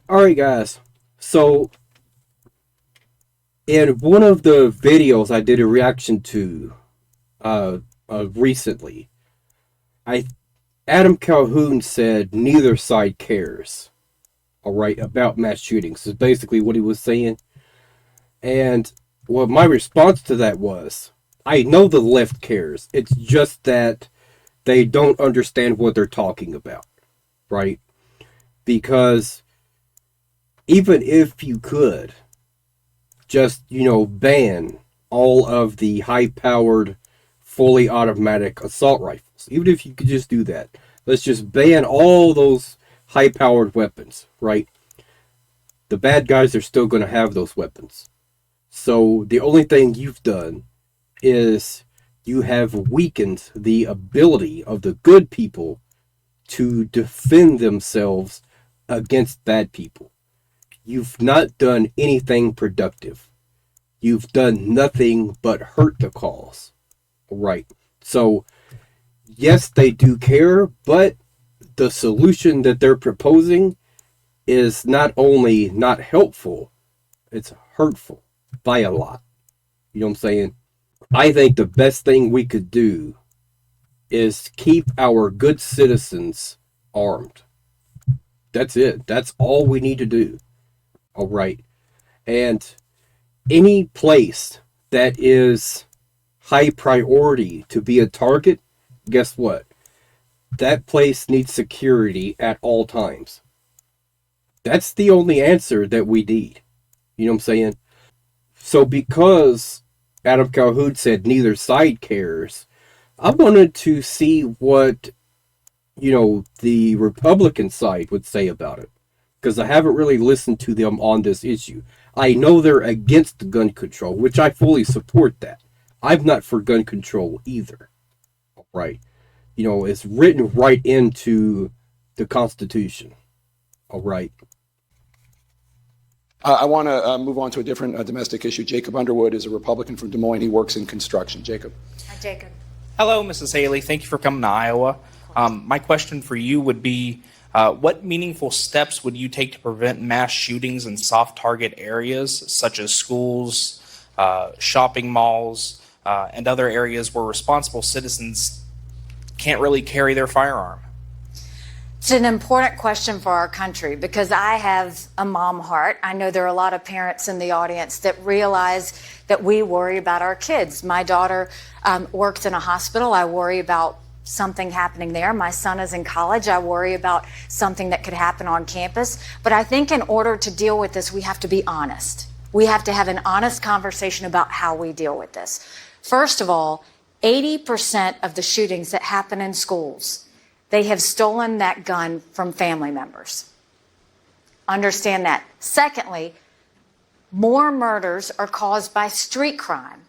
All right, guys. So, in one of the videos I did a reaction to uh, recently, I Adam Calhoun said neither side cares. All right, about mass shootings is basically what he was saying. And what my response to that was, I know the left cares. It's just that they don't understand what they're talking about, right? Because even if you could just, ban all of the high powered, fully automatic assault rifles, even if you could just do that, let's just ban all those high powered weapons, right? The bad guys are still going to have those weapons. So the only thing you've done is you have weakened the ability of the good people to defend themselves against bad people. You've not done anything productive. You've done nothing but hurt the cause. Right. So, yes, they do care, but the solution that they're proposing is not only not helpful, it's hurtful by a lot. You know what I'm saying? I think the best thing we could do is keep our good citizens armed. That's it. That's all we need to do. All right. And any place that is high priority to be a target, guess what? That place needs security at all times. That's the only answer that we need. You know what I'm saying? So, because Adam Calhoun said neither side cares, I wanted to see what, the Republican side would say about it. Because I haven't really listened to them on this issue. I know they're against gun control, which I fully support that. I'm not for gun control either. Right? It's written right into the Constitution. All right. I want to move on to a different domestic issue. Jacob Underwood is a Republican from Des Moines. He works in construction. Jacob. Hi, Jacob. Hello, Mrs. Haley. Thank you for coming to Iowa. My question for you would be, what meaningful steps would you take to prevent mass shootings in soft target areas such as schools, shopping malls, and other areas where responsible citizens can't really carry their firearm? It's an important question for our country because I have a mom heart. I know there are a lot of parents in the audience that realize that we worry about our kids. My daughter works in a hospital. I worry about something happening there. My son is in college. I worry about something that could happen on campus. But I think in order to deal with this, we have to be honest. We have to have an honest conversation about how we deal with this. First of all, 80% of the shootings that happen in schools, they have stolen that gun from family members. Understand that. Secondly, more murders are caused by street crime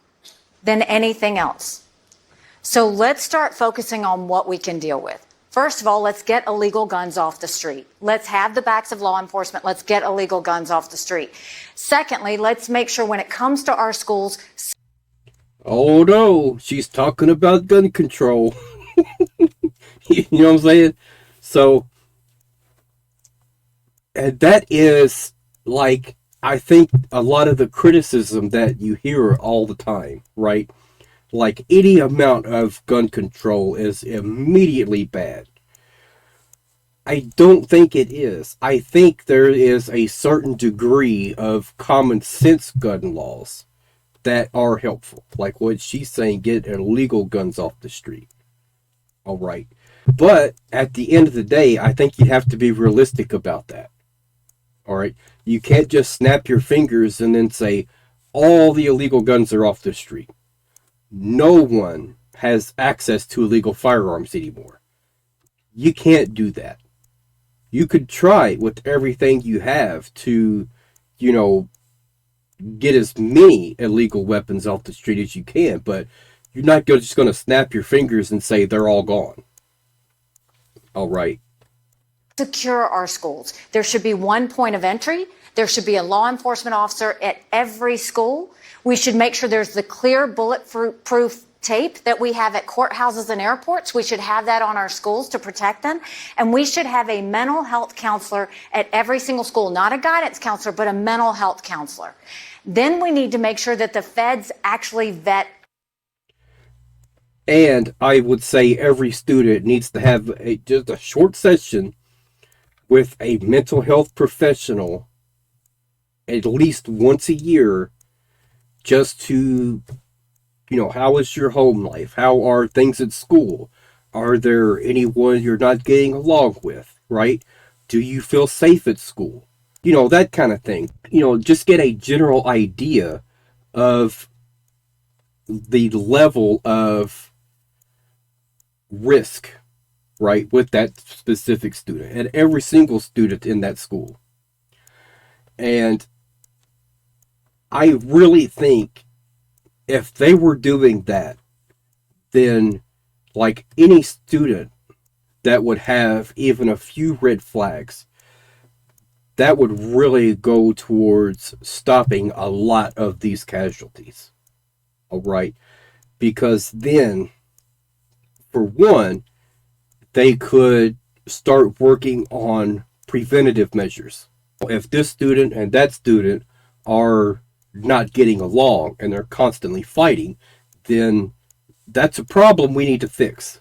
than anything else. So let's start focusing on what we can deal with. First of all, let's get illegal guns off the street. Let's have the backs of law enforcement. Let's get illegal guns off the street. Secondly, let's make sure when it comes to our schools. Oh no, she's talking about gun control. You know what I'm saying? So, and that is like, I think a lot of the criticism that you hear all the time, right? Like, any amount of gun control is immediately bad. I don't think it is. I think there is a certain degree of common sense gun laws that are helpful. Like what she's saying, get illegal guns off the street. All right. But at the end of the day, I think you have to be realistic about that. All right. You can't just snap your fingers and then say all the illegal guns are off the street. No one has access to illegal firearms anymore. You can't do that. You could try with everything you have to, you know, get as many illegal weapons off the street as you can, but you're not just going to snap your fingers and say they're all gone. All right. Secure our schools. There should be one point of entry. There should be a law enforcement officer at every school. We should make sure there's the clear bulletproof tape that we have at courthouses and airports. We should have that on our schools to protect them. And we should have a mental health counselor at every single school, not a guidance counselor, but a mental health counselor. Then we need to make sure that the feds actually vet. And I would say every student needs to have just a short session with a mental health professional at least once a year, just to, how is your home life? How are things at school? Are there anyone you're not getting along with, right? Do you feel safe at school? That kind of thing. Just get a general idea of the level of risk, right, with that specific student and every single student in that school. And I really think if they were doing that, then like any student that would have even a few red flags, that would really go towards stopping a lot of these casualties. All right. Because then, for one, they could start working on preventative measures. If this student and that student are not getting along and they're constantly fighting, then that's a problem we need to fix.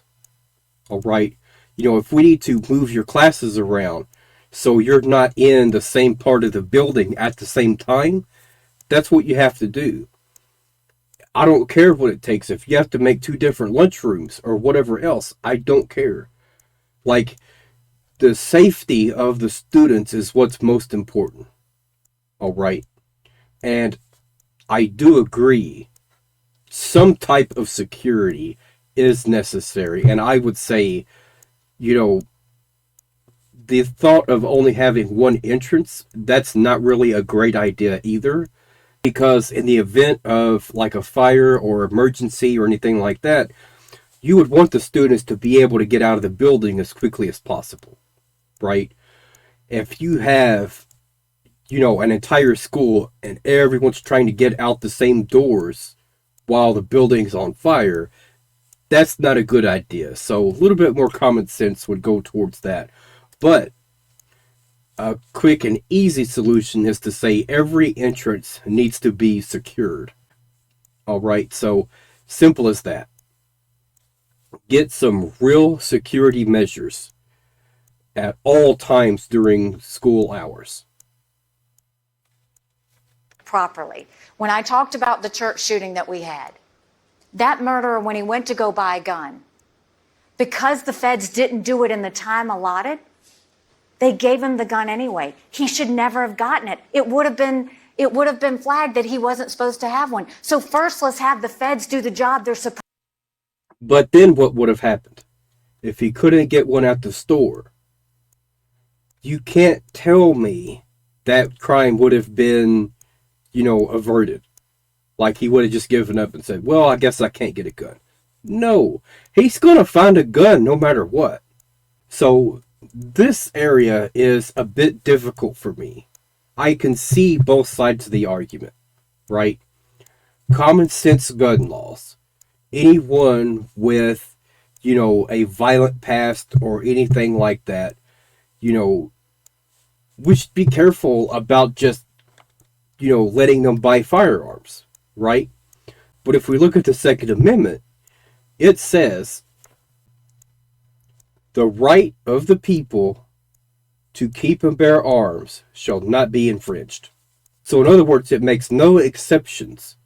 All right. If we need to move your classes around so you're not in the same part of the building at the same time, that's what you have to do. I don't care what it takes. If you have to make 2 different lunchrooms or whatever else, I don't care. Like, the safety of the students is what's most important. All right. And I do agree, some type of security is necessary. And I would say, the thought of only having one entrance, that's not really a great idea either. Because in the event of like a fire or emergency or anything like that, you would want the students to be able to get out of the building as quickly as possible, right? If you have, an entire school and everyone's trying to get out the same doors while the building's on fire, that's not a good idea. So a little bit more common sense would go towards that. But a quick and easy solution is to say every entrance needs to be secured. All right, so simple as that. Get some real security measures at all times during school hours. Properly. When I talked about the church shooting that we had, that murderer, when he went to go buy a gun, because the feds didn't do it in the time allotted, they gave him the gun anyway. He should never have gotten it. It would have been flagged that he wasn't supposed to have one. So first, let's have the feds do the job they're supposed. But then what would have happened if he couldn't get one at the store? You can't tell me that crime would have been, averted. Like he would have just given up and said, well, I guess I can't get a gun. No, he's going to find a gun no matter what. So this area is a bit difficult for me. I can see both sides of the argument, right? Common sense gun laws. Anyone with, a violent past or anything like that, we should be careful about just, letting them buy firearms, right? But if we look at the Second Amendment, it says the right of the people to keep and bear arms shall not be infringed. So in other words, it makes no exceptions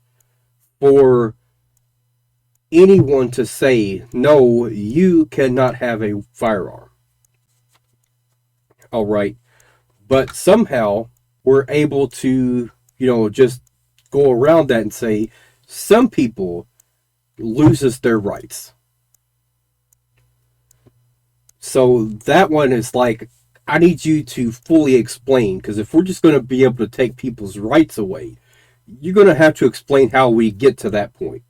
for anyone to say, no, you cannot have a firearm. All right. But somehow we're able to, just go around that and say some people loses their rights. So that one is like, I need you to fully explain, because if we're just going to be able to take people's rights away, you're going to have to explain how we get to that point,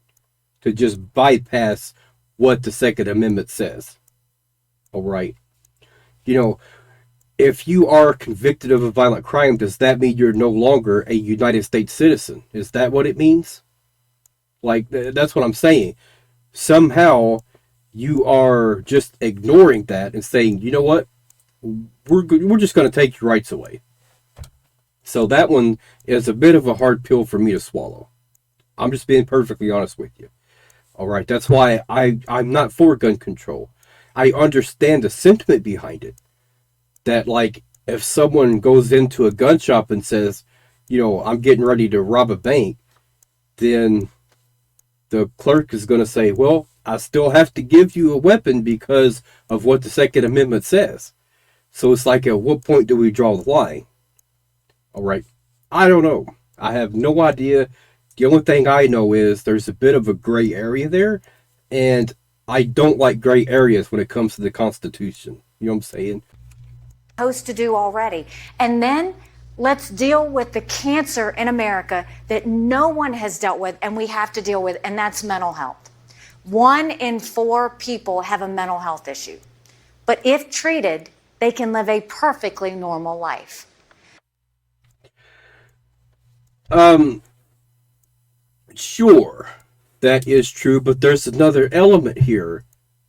to just bypass what the Second Amendment says. All right. If you are convicted of a violent crime, does that mean you're no longer a United States citizen? Is that what it means? Like, that's what I'm saying. somehow you are just ignoring that and saying, you know what, we're just going to take your rights away. So that one is a bit of a hard pill for me to swallow. I'm just being perfectly honest with you. All right, that's why I'm not for gun control. I understand the sentiment behind it. That, like, if someone goes into a gun shop and says, you know, I'm getting ready to rob a bank, then the clerk is going to say, well, I still have to give you a weapon because of what the Second Amendment says. So it's like, at what point do we draw the line? All right, I don't know. I have no idea. The only thing I know is there's a bit of a gray area there, and I don't like gray areas when it comes to the Constitution. You know what I'm saying? Supposed to do already. And then let's deal with the cancer in America that no one has dealt with and we have to deal with, and that's mental health. 1 in 4 people have a mental health issue. But if treated, they can live a perfectly normal life. Sure, that is true, but there's another element here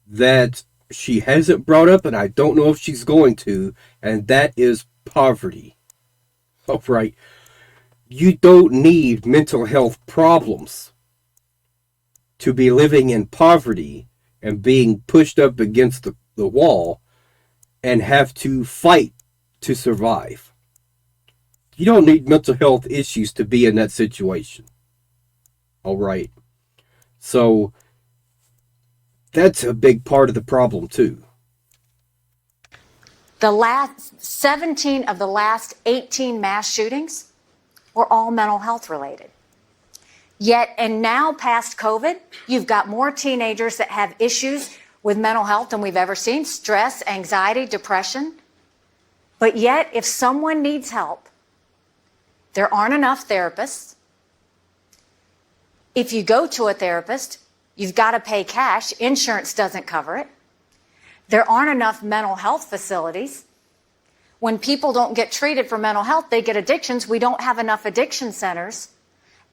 that she hasn't brought up, and I don't know if she's going to, and that is poverty. All right. You don't need mental health problems to be living in poverty and being pushed up against the wall and have to fight to survive. You don't need mental health issues to be in that situation. All right. So that's a big part of the problem too. The last 17 of the last 18 mass shootings were all mental health related. Yet, and now past COVID, you've got more teenagers that have issues with mental health than we've ever seen: stress, anxiety, depression. But yet, if someone needs help, there aren't enough therapists. If you go to a therapist, you've got to pay cash. Insurance doesn't cover it. There aren't enough mental health facilities. When people don't get treated for mental health, they get addictions. We don't have enough addiction centers.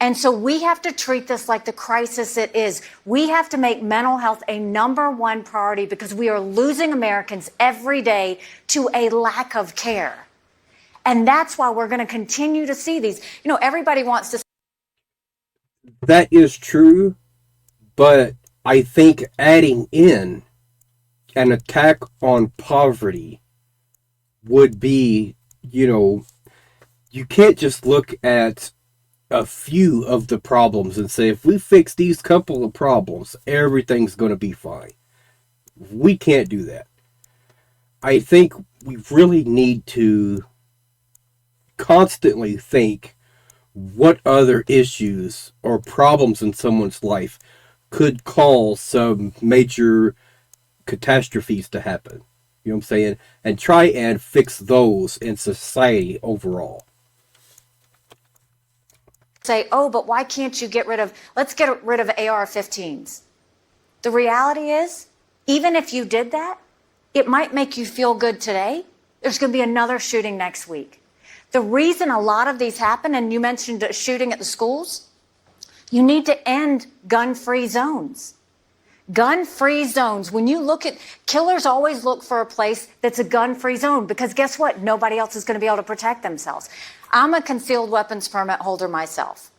And so we have to treat this like the crisis it is. We have to make mental health a #1 priority because we are losing Americans every day to a lack of care. And that's why we're going to continue to see these. You know, everybody wants to. That is true, but I think adding in an attack on poverty would be, you know, you can't just look at a few of the problems and say, if we fix these couple of problems, everything's going to be fine. We can't do that. I think we really need to constantly think what other issues or problems in someone's life could cause some major catastrophes to happen. You know what I'm saying? And try and fix those in society overall. Say, oh, but why can't you let's get rid of AR-15s. The reality is, even if you did that, it might make you feel good today. There's going to be another shooting next week. The reason a lot of these happen, and you mentioned a shooting at the schools, you need to end gun-free zones. Gun-free zones. When you look at, killers always look for a place that's a gun-free zone because guess what? Nobody else is going to be able to protect themselves. I'm a concealed weapons permit holder myself.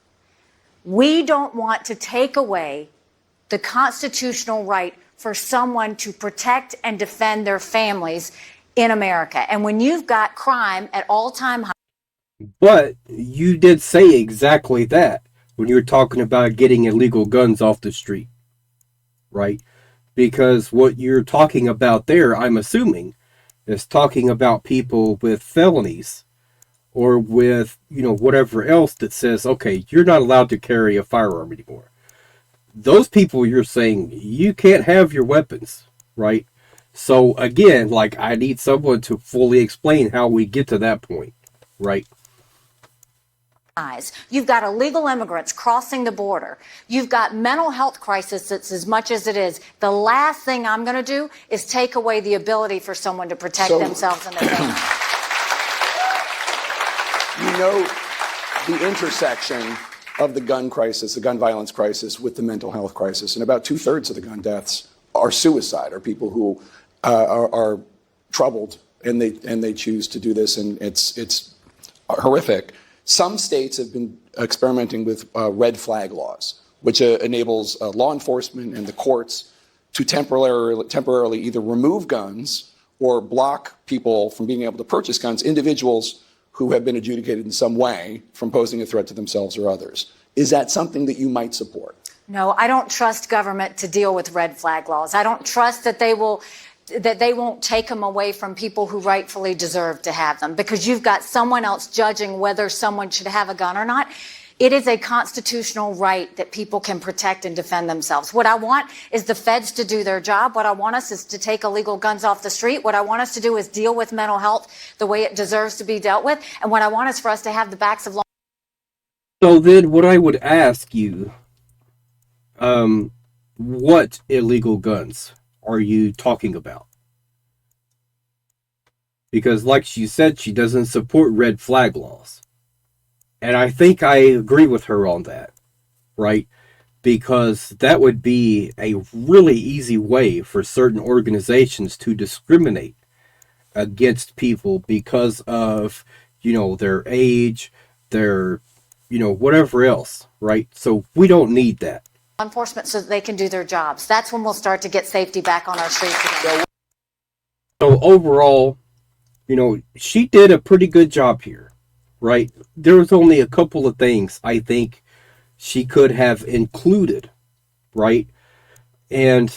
We don't want to take away the constitutional right for someone to protect and defend their families in America. And when you've got crime at all-time highs. But you did say exactly that when you were talking about getting illegal guns off the street, right? Because what you're talking about there, I'm assuming, is talking about people with felonies or with, you know, whatever else that says, okay, you're not allowed to carry a firearm anymore. Those people, you're saying you can't have your weapons, right? So again, like, I need someone to fully explain how we get to that point, right? You've got illegal immigrants crossing the border. You've got mental health crisis that's as much as it is. The last thing I'm going to do is take away the ability for someone to protect themselves and their family. You know, the intersection of the gun crisis, the gun violence crisis, with the mental health crisis. And about 2/3 of the gun deaths are suicide, or people who are troubled and they choose to do this, and it's horrific. Some states have been experimenting with red flag laws, which enables law enforcement and the courts to temporarily either remove guns or block people from being able to purchase guns, individuals who have been adjudicated in some way from posing a threat to themselves or others. Is that something that you might support? No, I don't trust government to deal with red flag laws. I don't trust that they won't take them away from people who rightfully deserve to have them, because you've got someone else judging whether someone should have a gun or not. It is a constitutional right that people can protect and defend themselves. What I want is the feds to do their job. What I want us is to take illegal guns off the street. What I want us to do is deal with mental health the way it deserves to be dealt with. And what I want is for us to have the backs of law. So then what I would ask you, what illegal guns are you talking about? Because like she said, she doesn't support red flag laws. And I think I agree with her on that, right? Because that would be a really easy way for certain organizations to discriminate against people because of, their age, their, whatever else, right? So we don't need that. Enforcement so that they can do their jobs. That's when we'll start to get safety back on our streets again. So overall, she did a pretty good job here, right? There was only a couple of things I think she could have included, right? And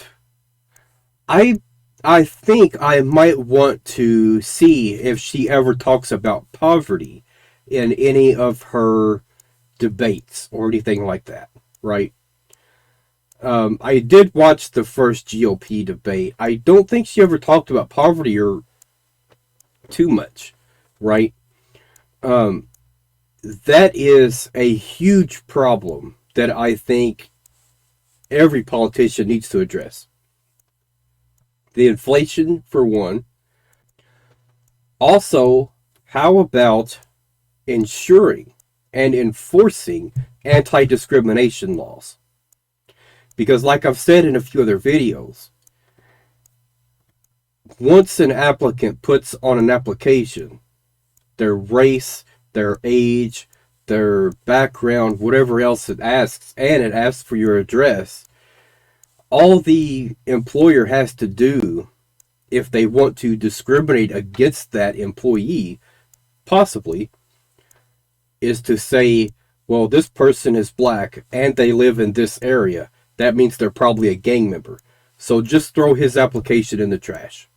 I think I might want to see if she ever talks about poverty in any of her debates or anything like that, right? I did watch the first GOP debate. I don't think she ever talked about poverty or too much, right? That is a huge problem that I think every politician needs to address. The inflation, for one. Also, how about ensuring and enforcing anti-discrimination laws? Because like I've said in a few other videos, once an applicant puts on an application their race, their age, their background, whatever else it asks, and it asks for your address, all the employer has to do, if they want to discriminate against that employee, possibly, is to say, well, this person is black and they live in this area. That means they're probably a gang member. So just throw his application in the trash.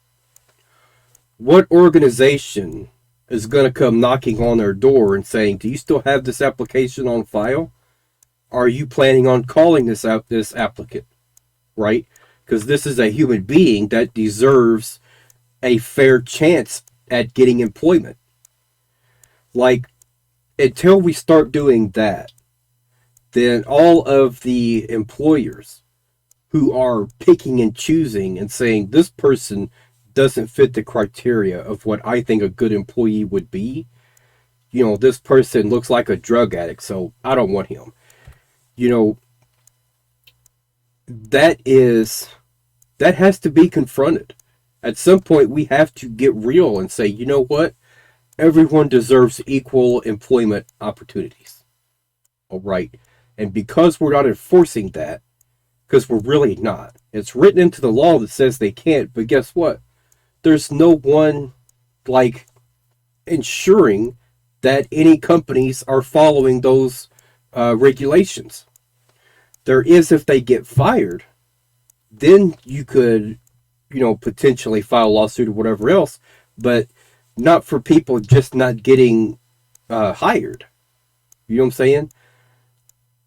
What organization is going to come knocking on their door and saying, do you still have this application on file? Are you planning on calling this applicant? Right? Because this is a human being that deserves a fair chance at getting employment. Like, until we start doing that, then all of the employers who are picking and choosing and saying this person doesn't fit the criteria of what I think a good employee would be. This person looks like a drug addict, so I don't want him. That has to be confronted. At some point, we have to get real and say, you know what? Everyone deserves equal employment opportunities. All right. And because we're not enforcing that, because we're really not, it's written into the law that says they can't, but guess what? There's no one, ensuring that any companies are following those regulations. There is if they get fired, then you could, potentially file a lawsuit or whatever else, but not for people just not getting hired. You know what I'm saying?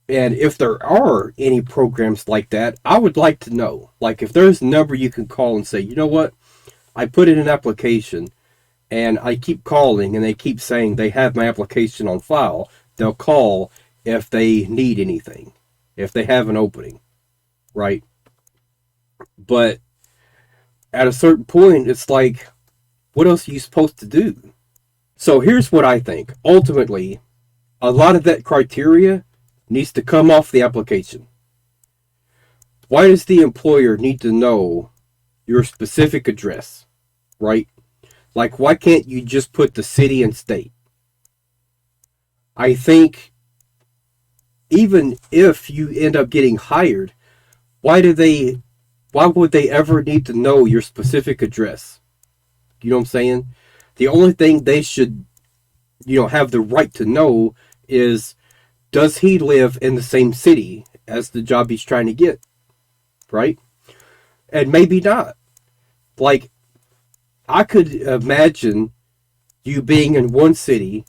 And if there are any programs like that, I would like to know. Like, if there's a number you can call and say, you know what? I put in an application, and I keep calling, and they keep saying they have my application on file. They'll call if they need anything, if they have an opening, right? But at a certain point, it's like, what else are you supposed to do? So here's what I think. Ultimately, a lot of that criteria needs to come off the application. Why does the employer need to know your specific address, right? Like, why can't you just put the city and state? I think even if you end up getting hired, why would they ever need to know your specific address? You know what I'm saying? The only thing they should, have the right to know is, does he live in the same city as the job he's trying to get? Right? And maybe not. Like, I could imagine you being in one city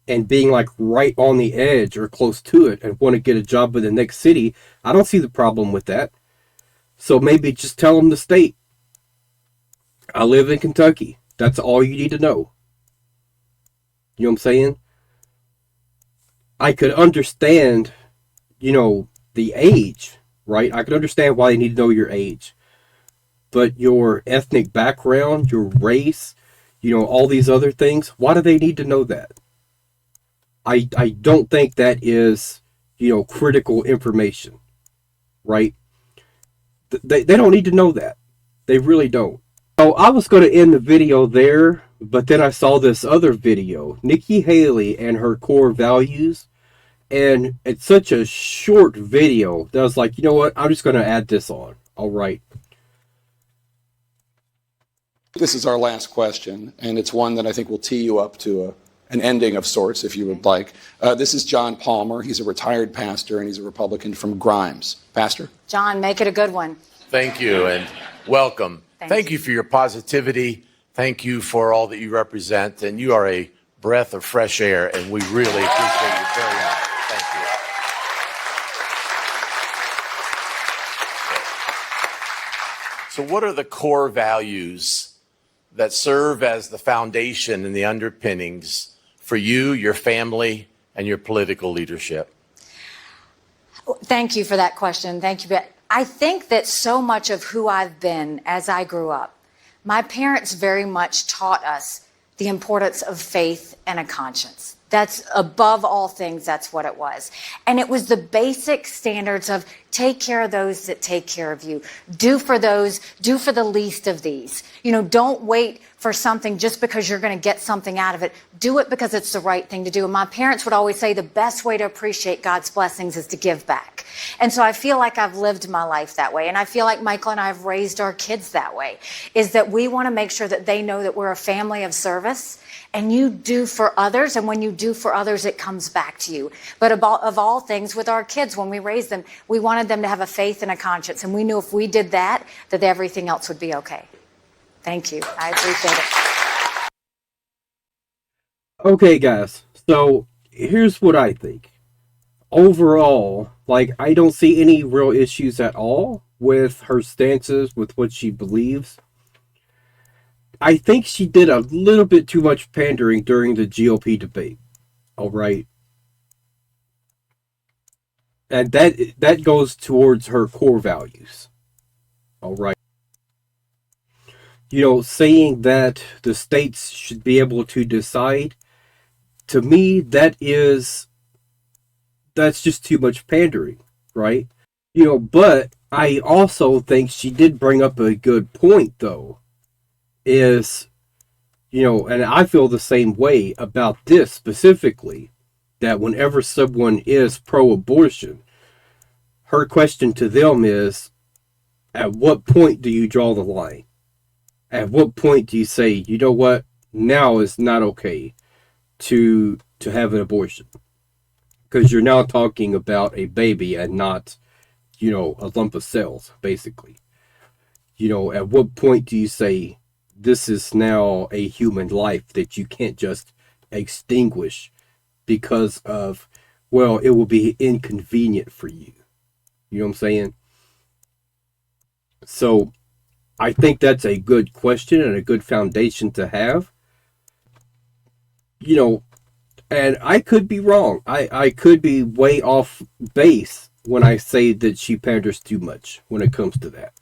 and being like right on the edge or close to it and want to get a job in the next city. I don't see the problem with that. So maybe just tell them the state. I live in Kentucky. That's all you need to know. You know what I'm saying? I could understand, the age, right? I could understand why they need to know your age. But your ethnic background, your race, all these other things, why do they need to know that? I don't think that is, critical information, right? They don't need to know that. They really don't. So I was going to end the video there, but then I saw this other video, Nikki Haley and her core values, and it's such a short video that I was like, you know what, I'm just going to add this on. All right. This is our last question, and it's one that I think will tee you up to an ending of sorts, if you would like. This is John Palmer. He's a retired pastor, and he's a Republican from Grimes. Pastor? John, make it a good one. Thank you, and welcome. Thank you for your positivity. Thank you for all that you represent, and you are a breath of fresh air, and we really appreciate you very much. Thank you. So what are the core values that serve as the foundation and the underpinnings for you, your family, and your political leadership? Thank you for that question. Thank you. I think that so much of who I've been as I grew up, my parents very much taught us the importance of faith and a conscience. That's above all things, that's what it was. And it was the basic standards of take care of those that take care of you. Do for the least of these. Don't wait for something just because you're going to get something out of it. Do it because it's the right thing to do. And my parents would always say the best way to appreciate God's blessings is to give back. And so I feel like I've lived my life that way. And I feel like Michael and I have raised our kids that way, is that we want to make sure that they know that we're a family of service. And you do for others, and when you do for others, it comes back to you. But of all things, with our kids, when we raised them, we wanted them to have a faith and a conscience. And we knew if we did that everything else would be okay. Thank you. I appreciate it. Okay, guys. So here's what I think. Overall, I don't see any real issues at all with her stances, with what she believes. I think she did a little bit too much pandering during the GOP debate. All right. And that goes towards her core values. All right. Saying that the states should be able to decide, to me, that's just too much pandering, right? But I also think she did bring up a good point, though. Is, and I feel the same way about this specifically, that whenever someone is pro-abortion, her question to them is, at what point do you draw the line? At what point do you say, you know what, now is not okay to have an abortion? Because you're now talking about a baby and not, a lump of cells, basically. At what point do you say, this is now a human life that you can't just extinguish because of, well, it will be inconvenient for you. You know what I'm saying? So I think that's a good question and a good foundation to have. And I could be wrong. I could be way off base when I say that she panders too much when it comes to that.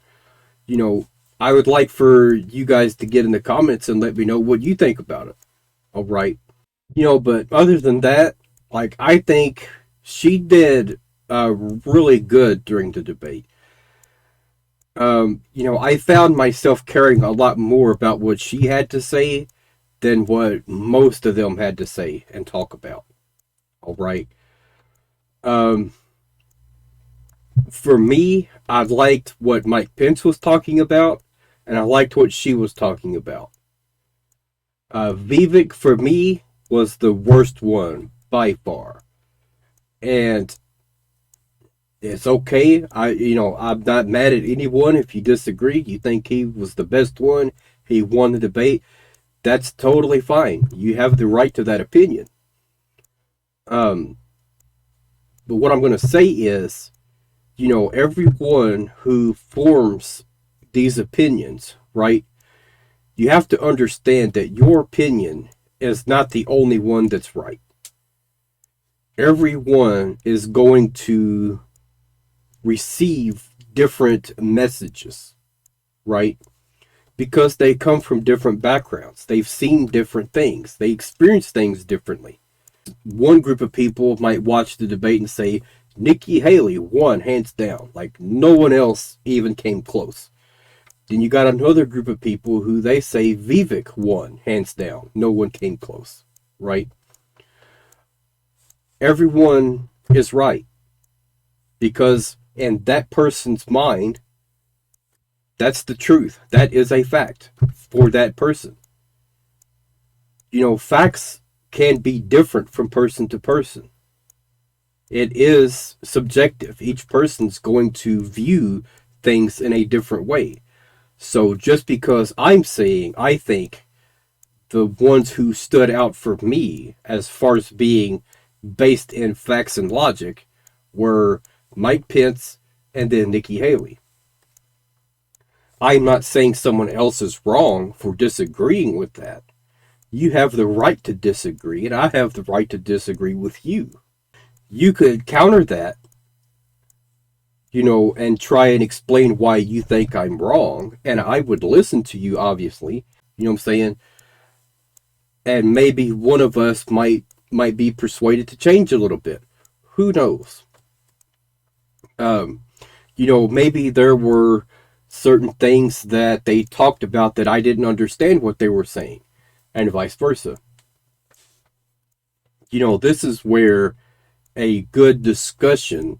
I would like for you guys to get in the comments and let me know what you think about it. All right. But other than that, I think she did really good during the debate. I found myself caring a lot more about what she had to say than what most of them had to say and talk about. All right. Um, for me, I liked what Mike Pence was talking about, and I liked what she was talking about. Vivek, for me, was the worst one by far. And it's okay. I'm not mad at anyone if you disagree. You think he was the best one, he won the debate. That's totally fine. You have the right to that opinion. But what I'm going to say is, everyone who forms these opinions, right? You have to understand that your opinion is not the only one that's right. Everyone is going to receive different messages, right? Because they come from different backgrounds. They've seen different things. They experience things differently. One group of people might watch the debate and say, Nikki Haley won hands down. Like no one else even came close. Then you got another group of people who they say Vivek won hands down. No one came close, right? Everyone is right. Because in that person's mind, that's the truth. That is a fact for that person. Facts can be different from person to person. It is subjective. Each person's going to view things in a different way. So just because I'm saying I think the ones who stood out for me as far as being based in facts and logic were Mike Pence and then Nikki Haley. I'm not saying someone else is wrong for disagreeing with that. You have the right to disagree, and I have the right to disagree with you. You could counter that, and try and explain why you think I'm wrong, and I would listen to you, obviously. You know what I'm saying? And maybe one of us might be persuaded to change a little bit. Who knows? Maybe there were certain things that they talked about that I didn't understand what they were saying, and vice versa. This is where a good discussion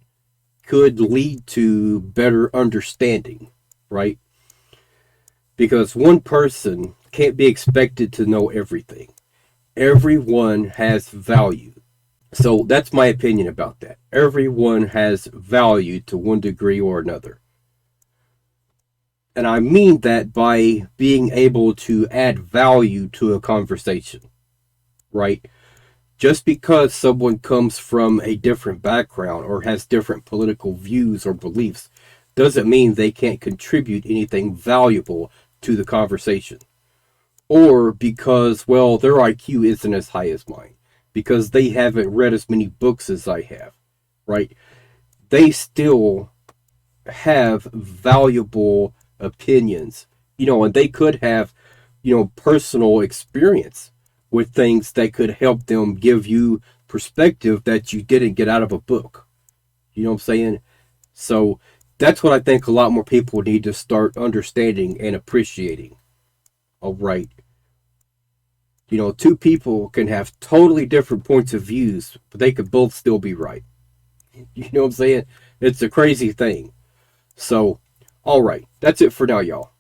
could lead to better understanding, right? Because one person can't be expected to know everything. Everyone has value. So that's my opinion about that. Everyone has value to one degree or another. And I mean that by being able to add value to a conversation, right? Just because someone comes from a different background or has different political views or beliefs doesn't mean they can't contribute anything valuable to the conversation. Or because, well, their IQ isn't as high as mine, because they haven't read as many books as I have, right? They still have valuable opinions, and they could have, personal experience with things that could help them give you perspective that you didn't get out of a book. You know what I'm saying? So that's what I think a lot more people need to start understanding and appreciating. All right. Two people can have totally different points of views, but they could both still be right. You know what I'm saying? It's a crazy thing. So, all right. That's it for now, y'all.